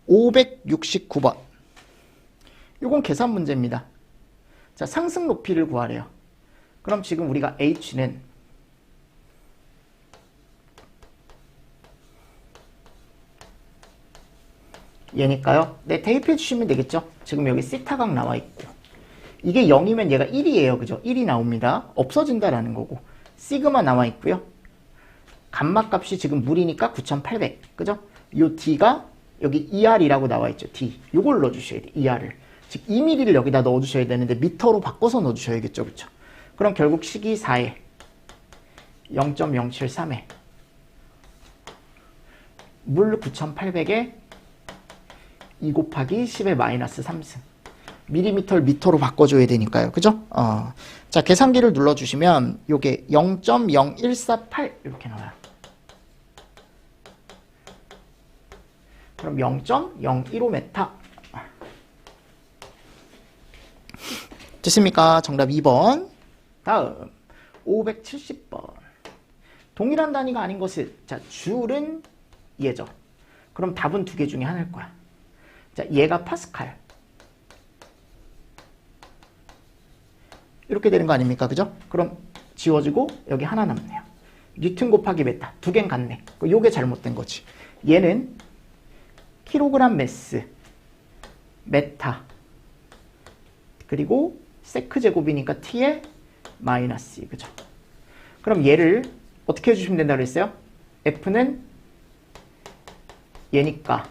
569번. 이건 계산 문제입니다. 자, 상승 높이를 구하래요. 그럼 지금 우리가 H는 얘니까요. 네, 대입해 주시면 되겠죠. 지금 여기 시타각 나와 있고 이게 0이면 얘가 1이에요. 그죠? 1이 나옵니다. 없어진다라는 거고 시그마 나와 있고요. 감마 값이 지금 물이니까 9800. 그죠? 요 D가 여기 ER이라고 나와 있죠. D. 요걸 넣어주셔야 돼. ER을. 즉 2mm를 여기다 넣어주셔야 되는데 미터로 바꿔서 넣어주셔야겠죠. 그쵸? 그럼 결국 식이 4에 0.073에 물 9800에 2 곱하기 10의 마이너스 3승. 밀리미터를 미터로 바꿔줘야 되니까요. 그죠? 자, 계산기를 눌러주시면 요게 0.0148 이렇게 나와요. 그럼 0.015m. 됐습니까? 정답 2번. 다음 570번. 동일한 단위가 아닌 것은 자, 줄은 얘죠. 그럼 답은 두 개 중에 하나일 거야. 자, 얘가 파스칼. 이렇게 되는 거 아닙니까? 그죠? 그럼 지워지고 여기 하나 남네요. 뉴턴 곱하기 메타. 두 개는 같네. 요게 잘못된 거지. 얘는 킬로그램 매스, 메타, 그리고 세크 제곱이니까 t에 마이너스 2. 그죠? 그럼 얘를 어떻게 해주시면 된다고 그랬어요? F는 얘니까.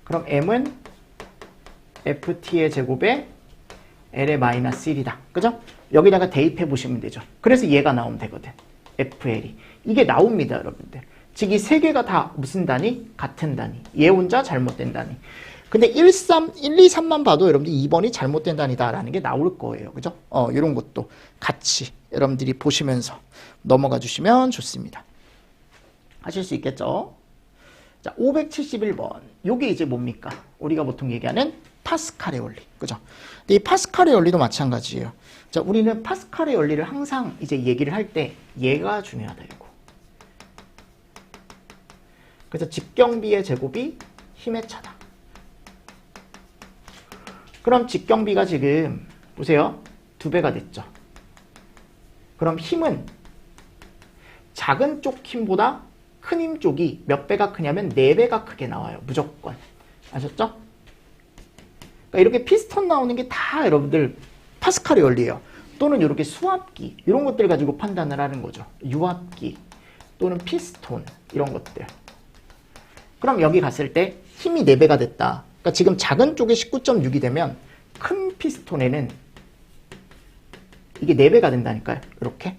그럼 M은 FT의 제곱에 L의 마이너스 1이다. 그죠? 여기다가 대입해 보시면 되죠. 그래서 얘가 나오면 되거든. FL이. 이게 나옵니다, 여러분들. 즉 이 세 개가 다 무슨 단위? 같은 단위. 얘 혼자 잘못된 단위. 근데 1, 2, 3만 봐도 여러분들 2번이 잘못된 단위다라는 게 나올 거예요. 그죠? 이런 것도 같이 여러분들이 보시면서 넘어가 주시면 좋습니다. 하실 수 있겠죠? 자, 571번. 요게 이제 뭡니까? 우리가 보통 얘기하는 파스칼의 원리. 그죠? 근데 이 파스칼의 원리도 마찬가지예요. 자, 우리는 파스칼의 원리를 항상 이제 얘기를 할 때 얘가 중요하다, 이거. 그래서 직경비의 제곱이 힘의 차다. 그럼 직경비가 지금 보세요. 2배가 됐죠. 그럼 힘은 작은 쪽 힘보다 큰 힘 쪽이 몇 배가 크냐면 4배가 크게 나와요. 무조건. 아셨죠? 그러니까 이렇게 피스톤 나오는 게 다 여러분들 파스칼의 원리예요. 또는 이렇게 수압기 이런 것들 가지고 판단을 하는 거죠. 유압기 또는 피스톤 이런 것들. 그럼 여기 갔을 때 힘이 4배가 됐다. 그러니까 지금 작은 쪽에 19.6이 되면 큰 피스톤에는 이게 4배가 된다니까요. 이렇게.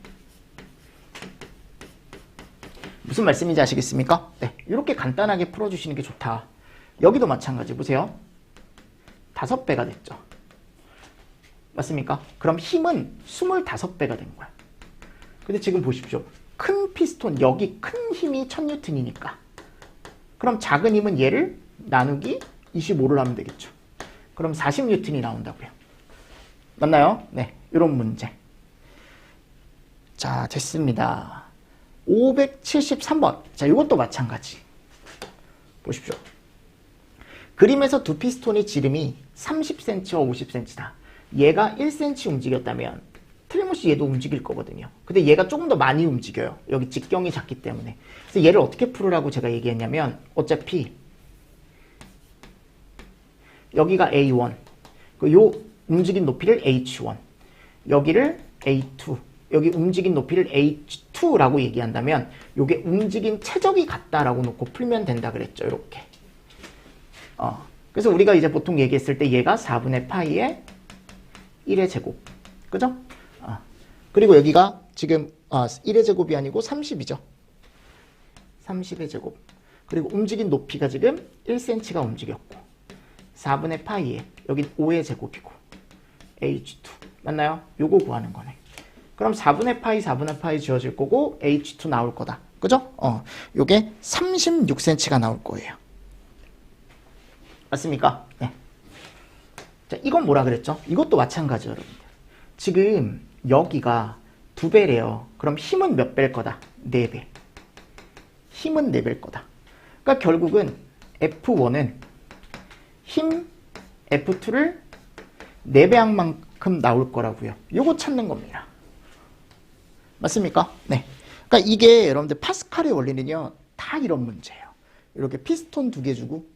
무슨 말씀인지 아시겠습니까? 네, 이렇게 간단하게 풀어주시는 게 좋다. 여기도 마찬가지 보세요. 5배가 됐죠. 맞습니까? 그럼 힘은 25배가 된 거야. 근데 지금 보십시오. 큰 피스톤, 여기 큰 힘이 1000N이니까. 그럼 작은 힘은 얘를 나누기 25를 하면 되겠죠. 그럼 40N이 나온다고요. 맞나요? 네, 이런 문제. 자, 됐습니다. 573번. 자, 이것도 마찬가지. 보십시오. 그림에서 두 피스톤의 지름이 30cm와 50cm다. 얘가 1cm 움직였다면 틀림없이 얘도 움직일 거거든요. 근데 얘가 조금 더 많이 움직여요. 여기 직경이 작기 때문에. 그래서 얘를 어떻게 풀으라고 제가 얘기했냐면 어차피 여기가 A1, 요 움직인 높이를 H1, 여기를 A2, 여기 움직인 높이를 H2라고 얘기한다면 요게 움직인 최적이 같다라고 놓고 풀면 된다 그랬죠. 이렇게. 그래서 우리가 이제 보통 얘기했을 때 얘가 4분의 파이의 1의 제곱. 그죠? 그리고 여기가 지금 1의 제곱이 아니고 30이죠. 30의 제곱. 그리고 움직인 높이가 지금 1cm가 움직였고 4분의 파이에 여기 5의 제곱이고 H2. 맞나요? 요거 구하는 거네. 그럼 4분의 파이 지워질 거고 H2 나올 거다. 그죠? 요게 36cm가 나올 거예요. 맞습니까? 네. 자, 이건 뭐라 그랬죠? 이것도 마찬가지예요, 여러분들. 지금 여기가 2배래요. 그럼 힘은 몇 배일 거다? 4배. 힘은 4배일 거다. 그러니까 결국은 F1은 힘 F2를 4배한 만큼 나올 거라고요. 요거 찾는 겁니다. 맞습니까? 네. 그러니까 이게 여러분들 파스칼의 원리는요. 다 이런 문제예요. 이렇게 피스톤 2개 주고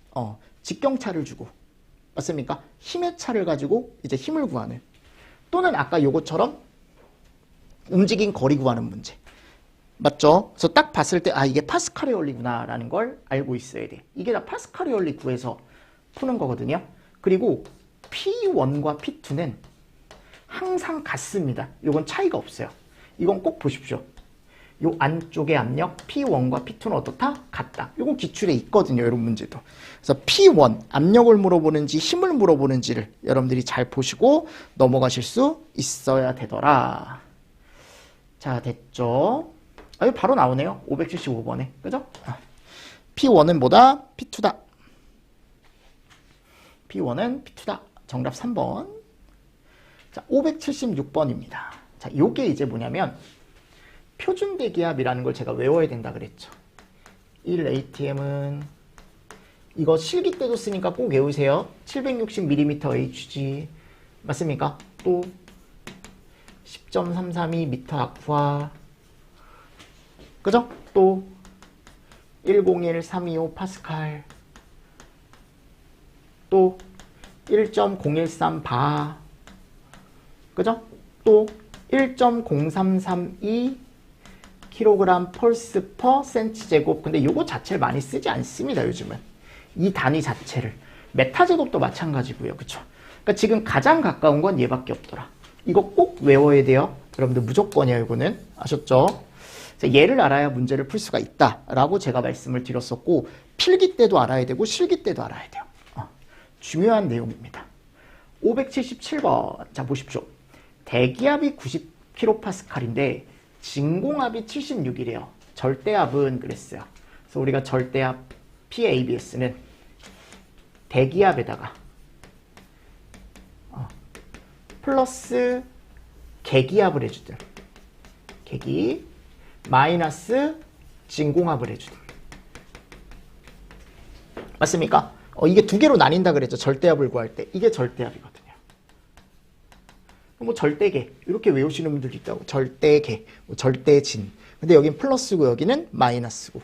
직경차를 주고 맞습니까? 힘의 차를 가지고 이제 힘을 구하는 또는 아까 요것처럼 움직인 거리 구하는 문제. 맞죠? 그래서 딱 봤을 때 이게 파스칼의 원리구나 라는 걸 알고 있어야 돼. 이게 다 파스칼의 원리 구해서 푸는 거거든요. 그리고 P1과 P2는 항상 같습니다. 요건 차이가 없어요. 이건 꼭 보십시오. 요 안쪽의 압력 P1과 P2는 어떻다? 같다. 요건 기출에 있거든요. 이런 문제도. 그래서 P1 압력을 물어보는지 힘을 물어보는지를 여러분들이 잘 보시고 넘어가실 수 있어야 되더라. 자, 됐죠? 이거 바로 나오네요. 575번에. 그죠? P1은 뭐다? P2다. P1은 P2다. 정답 3번. 자, 576번입니다. 자, 요게 이제 뭐냐면 표준 대기압이라는 걸 제가 외워야 된다 그랬죠. 1ATM은 이거 실기 때도 쓰니까 꼭 외우세요. 760mm HG 맞습니까? 또 10.332m 아쿠아 그죠? 또 101325 파스칼 또 1.013 바 그죠? 또 1.0332 kg 펄스 퍼 센치 제곱. 근데 요거 자체를 많이 쓰지 않습니다. 요즘은. 이 단위 자체를. 메타 제곱도 마찬가지고요. 그쵸? 그러니까 지금 가장 가까운 건 얘밖에 없더라. 이거 꼭 외워야 돼요. 여러분들 무조건이에요. 이거는. 아셨죠? 자, 얘를 알아야 문제를 풀 수가 있다라고 제가 말씀을 드렸었고 필기 때도 알아야 되고 실기 때도 알아야 돼요. 중요한 내용입니다. 577번. 자, 보십시오. 대기압이 90kPa인데 진공압이 76이래요. 절대압은 그랬어요. 그래서 우리가 절대압 PABS는 대기압에다가 플러스 계기압을 해주든 계기 마이너스 진공압을 해주든 맞습니까? 이게 두 개로 나뉜다 그랬죠. 절대압을 구할 때. 이게 절대압이거든요. 뭐 절대계 이렇게 외우시는 분들도 있다고. 절대계, 뭐 절대진. 근데 여긴 플러스고 여기는 마이너스고.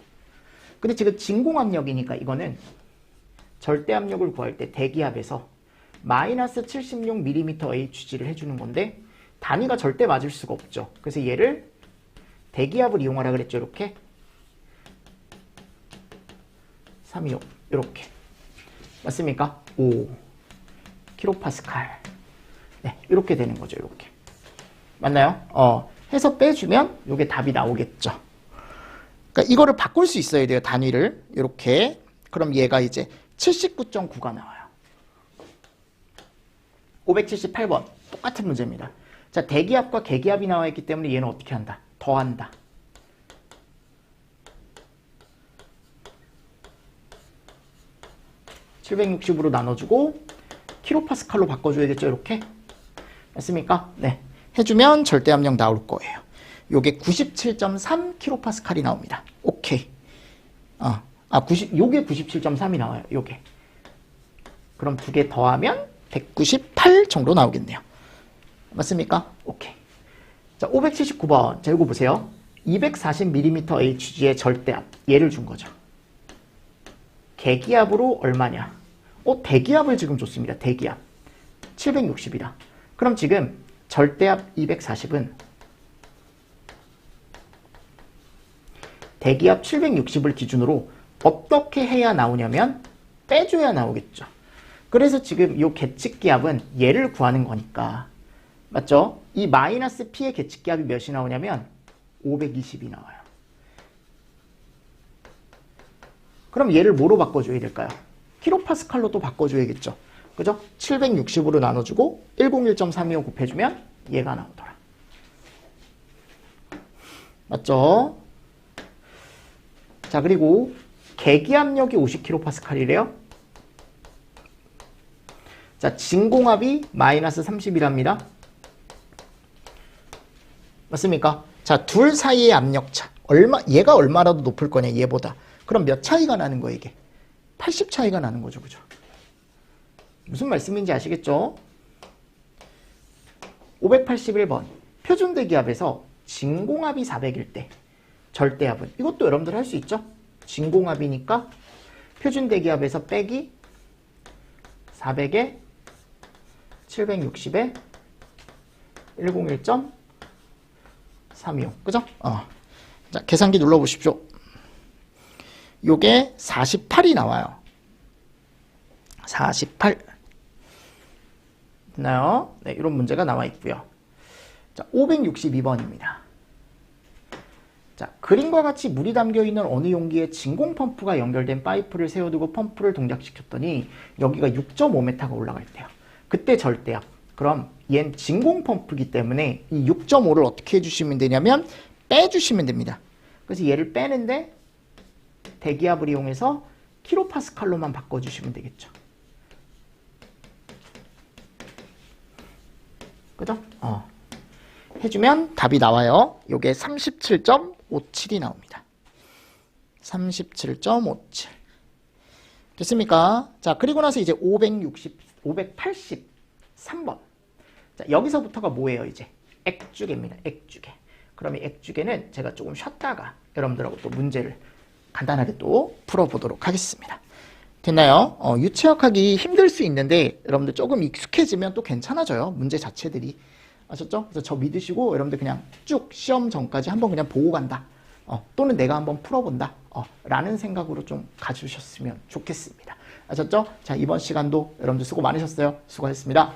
근데 지금 진공압력이니까 이거는 절대압력을 구할 때 대기압에서 마이너스 76mmHg를 해주는 건데 단위가 절대 맞을 수가 없죠. 그래서 얘를 대기압을 이용하라 그랬죠. 이렇게 325 이렇게 맞습니까? 5 kPa. 네, 이렇게 되는 거죠. 이렇게 맞나요? 해서 빼주면 이게 답이 나오겠죠. 그러니까 이거를 바꿀 수 있어야 돼요. 단위를 이렇게. 그럼 얘가 이제 79.9가 나와요. 578번 똑같은 문제입니다. 자, 대기압과 계기압이 나와 있기 때문에 얘는 어떻게 한다? 더한다. (760으로) 나눠주고 kPa로 바꿔줘야겠죠. 이렇게 맞습니까? 네, 해주면 절대압력 나올 거예요. 요게 97.3 kPa이 나옵니다. 오케이. 요게 97.3이 나와요. 요게. 그럼 두 개 더하면 198 정도 나오겠네요. 맞습니까? 오케이. 자, 579번. 자, 이거 보세요. 240mmHg의 절대압. 얘를 준 거죠. 계기압으로 얼마냐? 대기압을 지금 줬습니다. 대기압. 760이다. 그럼 지금 절대압 240은 대기압 760을 기준으로 어떻게 해야 나오냐면 빼줘야 나오겠죠. 그래서 지금 이 계측기압은 얘를 구하는 거니까 맞죠? 이 마이너스 P의 계측기압이 몇이 나오냐면 520이 나와요. 그럼 얘를 뭐로 바꿔줘야 될까요? kPa로 또 바꿔줘야겠죠. 그죠? 760으로 나눠주고 101.325 곱해주면 얘가 나오더라. 맞죠? 자, 그리고 계기압력이 50kPa래요. 자, 진공압이 마이너스 30이랍니다. 맞습니까? 자, 둘 사이의 압력차. 얘가 얼마라도 높을 거냐, 얘보다. 그럼 몇 차이가 나는 거예요, 이게? 80 차이가 나는 거죠, 그죠? 무슨 말씀인지 아시겠죠? 581번. 표준 대기압에서 진공압이 400일 때 절대압은, 이것도 여러분들 할 수 있죠? 진공압이니까 표준 대기압에서 빼기 400에 760에 101.325. 그죠? 자, 계산기 눌러보십시오. 요게 48이 나와요. 48. 됐나요? 네, 이런 문제가 나와 있고요. 자, 562번입니다. 자, 그림과 같이 물이 담겨있는 어느 용기에 진공 펌프가 연결된 파이프를 세워두고 펌프를 동작시켰더니 여기가 6.5m가 올라갈 때요. 그때 절대압. 그럼 얘는 진공 펌프이기 때문에 이 6.5를 어떻게 해주시면 되냐면 빼주시면 됩니다. 그래서 얘를 빼는데 대기압을 이용해서 kPa로만 바꿔주시면 되겠죠. 그죠? 해주면 답이 나와요. 요게 37.57이 나옵니다. 37.57. 됐습니까? 자, 그리고 나서 이제 583번. 자, 여기서부터가 뭐예요, 이제? 액주계입니다. 액주계. 그럼 이 액주계는 제가 조금 쉬었다가 여러분들하고 또 문제를 간단하게 또 풀어보도록 하겠습니다. 됐나요? 유체역하기 힘들 수 있는데 여러분들 조금 익숙해지면 또 괜찮아져요. 문제 자체들이. 아셨죠? 그래서 저 믿으시고 여러분들 그냥 쭉 시험 전까지 한번 그냥 보고 간다. 또는 내가 한번 풀어본다. 라는 생각으로 좀 가주셨으면 좋겠습니다. 아셨죠? 자, 이번 시간도 여러분들 수고 많으셨어요. 수고하셨습니다.